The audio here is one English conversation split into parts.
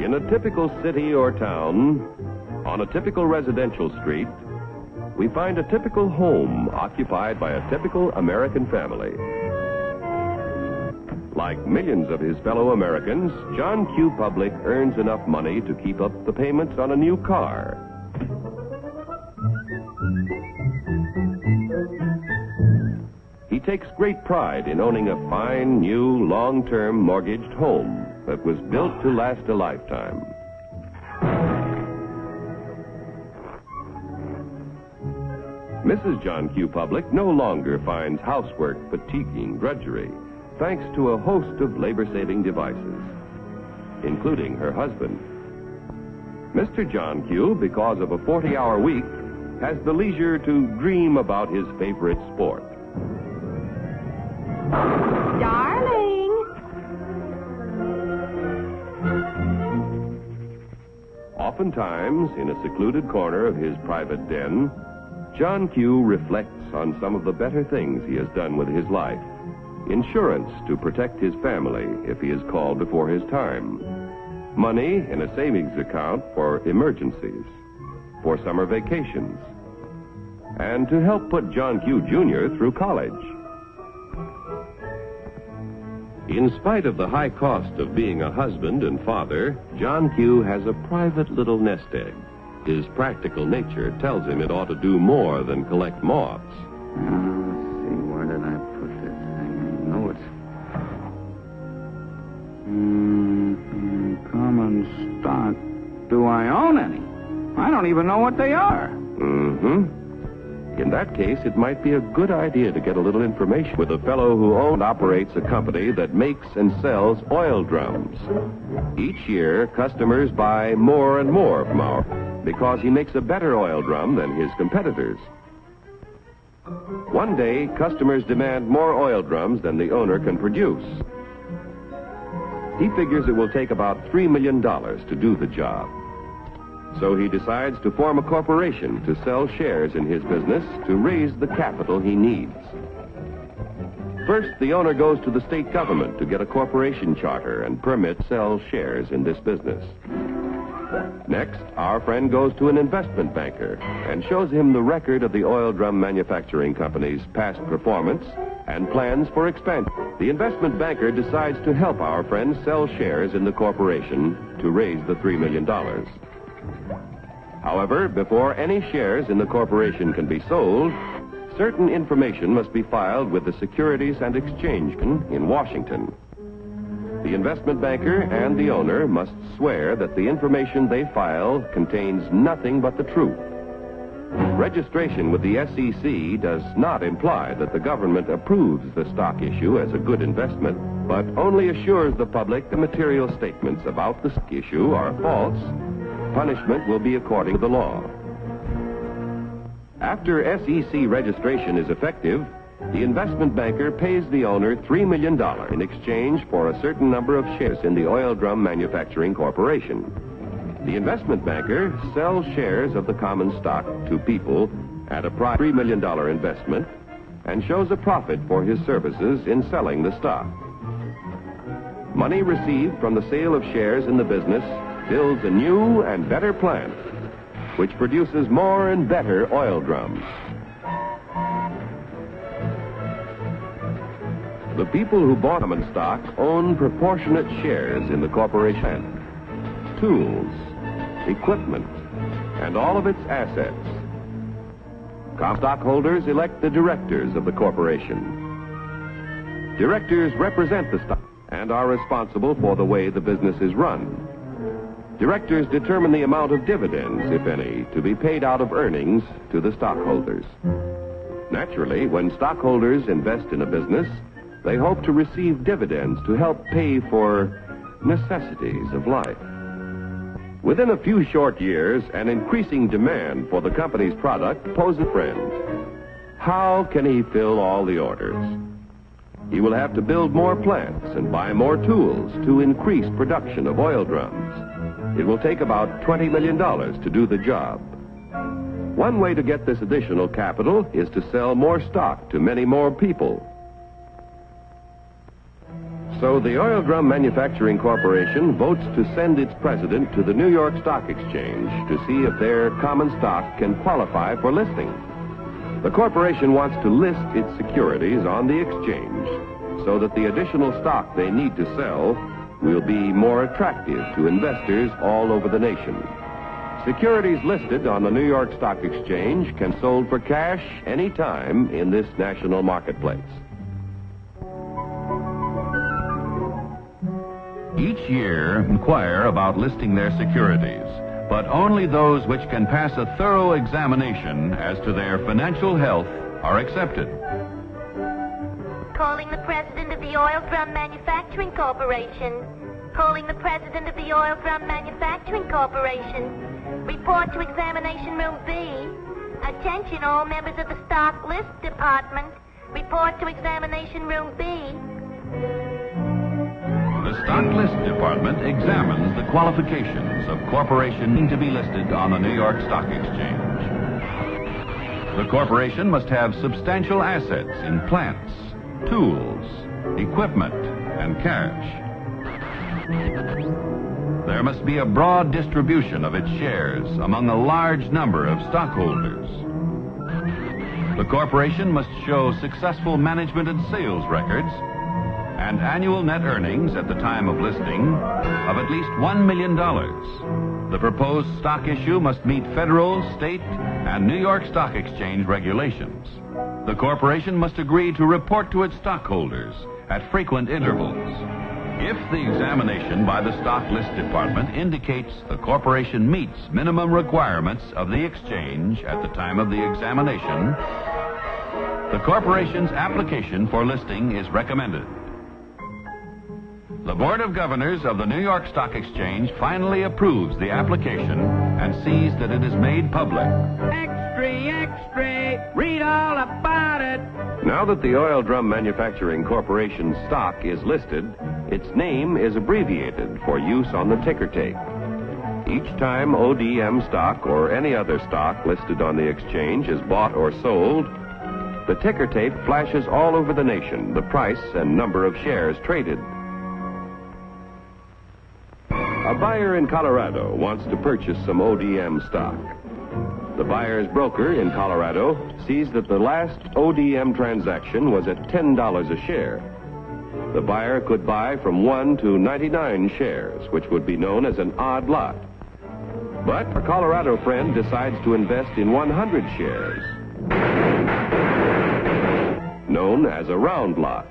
In a typical city or town, on a typical residential street, we find a typical home occupied by a typical American family. Like millions of his fellow Americans, John Q. Public earns enough money to keep up the payments on a new car. He takes great pride in owning a fine, new, long-term mortgaged home that was built to last a lifetime. Mrs. John Q. Public no longer finds housework fatiguing drudgery, thanks to a host of labor-saving devices, including her husband. Mr. John Q., because of a 40-hour week, has the leisure to dream about his favorite sport. Darling! Oftentimes, in a secluded corner of his private den, John Q. reflects on some of the better things he has done with his life. Insurance to protect his family if he is called before his time. Money in a savings account for emergencies, for summer vacations, and to help put John Q. Jr. through college. In spite of the high cost of being a husband and father, John Q. has a private little nest egg. His practical nature tells him it ought to do more than collect moths. Let's see, where did I put this thing? I know it's... common stock. Do I own any? I don't even know what they are. In that case, it might be a good idea to get a little information with a fellow who owns and operates a company that makes and sells oil drums. Each year, customers buy more and more from our... because he makes a better oil drum than his competitors. One day, customers demand more oil drums than the owner can produce. He figures it will take about $3 million to do the job. So he decides to form a corporation to sell shares in his business to raise the capital he needs. First, the owner goes to the state government to get a corporation charter and permit to sell shares in this business. Next, our friend goes to an investment banker and shows him the record of the oil drum manufacturing company's past performance and plans for expansion. The investment banker decides to help our friend sell shares in the corporation to raise the $3 million. However, before any shares in the corporation can be sold, certain information must be filed with the Securities and Exchange Commission in Washington. The investment banker and the owner must swear that the information they file contains nothing but the truth. Registration with the SEC does not imply that the government approves the stock issue as a good investment, but only assures the public the material statements about the stock issue are false. Punishment will be according to the law. After SEC registration is effective, the investment banker pays the owner $3 million in exchange for a certain number of shares in the Oil Drum Manufacturing Corporation. The investment banker sells shares of the common stock to people at a price of $3 million investment and shows a profit for his services in selling the stock. Money received from the sale of shares in the business builds a new and better plant, which produces more and better oil drums. The people who bought common stock own proportionate shares in the corporation, tools, equipment, and all of its assets. Common stockholders elect the directors of the corporation. Directors represent the stock and are responsible for the way the business is run. Directors determine the amount of dividends, if any, to be paid out of earnings to the stockholders. Naturally, when stockholders invest in a business, they hope to receive dividends to help pay for necessities of life. Within a few short years, an increasing demand for the company's product poses a friend. How can he fill all the orders? He will have to build more plants and buy more tools to increase production of oil drums. It will take about $20 million to do the job. One way to get this additional capital is to sell more stock to many more people. So the Oil Drum Manufacturing Corporation votes to send its president to the New York Stock Exchange to see if their common stock can qualify for listing. The corporation wants to list its securities on the exchange so that the additional stock they need to sell will be more attractive to investors all over the nation. Securities listed on the New York Stock Exchange can be sold for cash any time in this national marketplace. Each year, inquire about listing their securities, but only those which can pass a thorough examination as to their financial health are accepted. Calling the president of the Oil Drum Manufacturing Corporation. Calling the president of the Oil Drum Manufacturing Corporation. Report to examination room B. Attention all members of the stock list department. Report to examination room B. The Stock List Department examines the qualifications of corporations to be listed on the New York Stock Exchange. The corporation must have substantial assets in plants, tools, equipment, and cash. There must be a broad distribution of its shares among a large number of stockholders. The corporation must show successful management and sales records and annual net earnings at the time of listing of at least $1 million. The proposed stock issue must meet federal, state, and New York Stock Exchange regulations. The corporation must agree to report to its stockholders at frequent intervals. If the examination by the Stock List Department indicates the corporation meets minimum requirements of the exchange at the time of the examination, the corporation's application for listing is recommended. The Board of Governors of the New York Stock Exchange finally approves the application and sees that it is made public. Extra, read all about it. Now that the Oil Drum Manufacturing Corporation's stock is listed, its name is abbreviated for use on the ticker tape. Each time ODM stock or any other stock listed on the exchange is bought or sold, the ticker tape flashes all over the nation the price and number of shares traded. A buyer in Colorado wants to purchase some ODM stock. The buyer's broker in Colorado sees that the last ODM transaction was at $10 a share. The buyer could buy from 1 to 99 shares, which would be known as an odd lot. But a Colorado friend decides to invest in 100 shares, known as a round lot.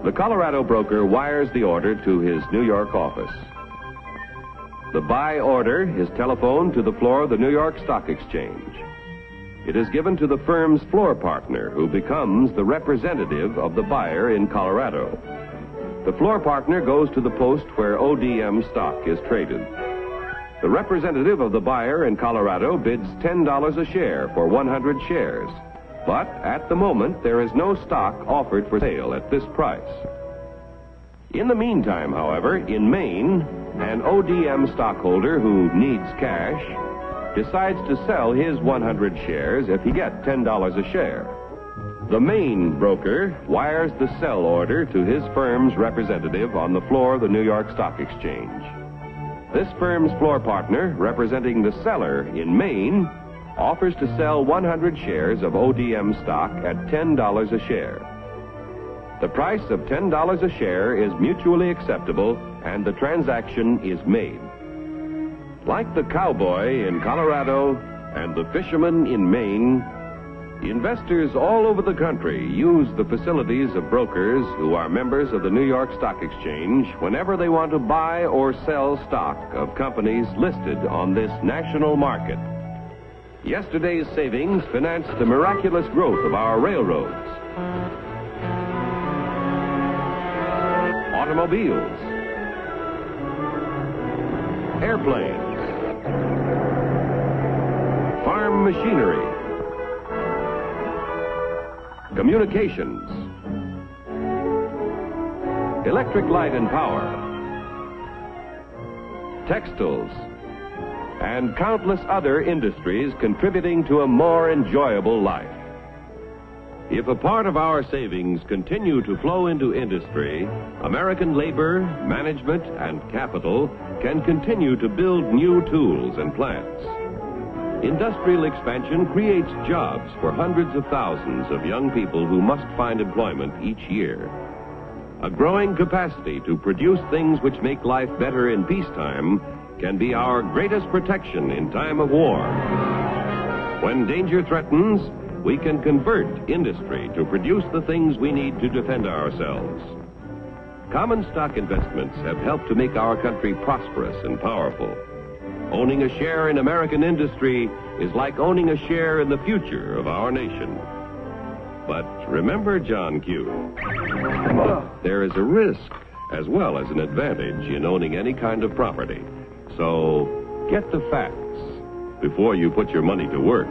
The Colorado broker wires the order to his New York office. The buy order is telephoned to the floor of the New York Stock Exchange. It is given to the firm's floor partner, who becomes the representative of the buyer in Colorado. The floor partner goes to the post where ODM stock is traded. The representative of the buyer in Colorado bids $10 a share for 100 shares. But at the moment, there is no stock offered for sale at this price. In the meantime, however, in Maine, an ODM stockholder who needs cash decides to sell his 100 shares if he gets $10 a share. The Maine broker wires the sell order to his firm's representative on the floor of the New York Stock Exchange. This firm's floor partner, representing the seller in Maine, offers to sell 100 shares of ODM stock at $10 a share. The price of $10 a share is mutually acceptable, and the transaction is made. Like the cowboy in Colorado and the fisherman in Maine, investors all over the country use the facilities of brokers who are members of the New York Stock Exchange whenever they want to buy or sell stock of companies listed on this national market. Yesterday's savings financed the miraculous growth of our railroads, automobiles, airplanes, farm machinery, communications, electric light and power, textiles, and countless other industries contributing to a more enjoyable life. If a part of our savings continue to flow into industry, American labor, management, and capital can continue to build new tools and plants. Industrial expansion creates jobs for hundreds of thousands of young people who must find employment each year. A growing capacity to produce things which make life better in peacetime can be our greatest protection in time of war. When danger threatens, we can convert industry to produce the things we need to defend ourselves. Common stock investments have helped to make our country prosperous and powerful. Owning a share in American industry is like owning a share in the future of our nation. But remember, John Q., there is a risk as well as an advantage in owning any kind of property. So get the facts before you put your money to work.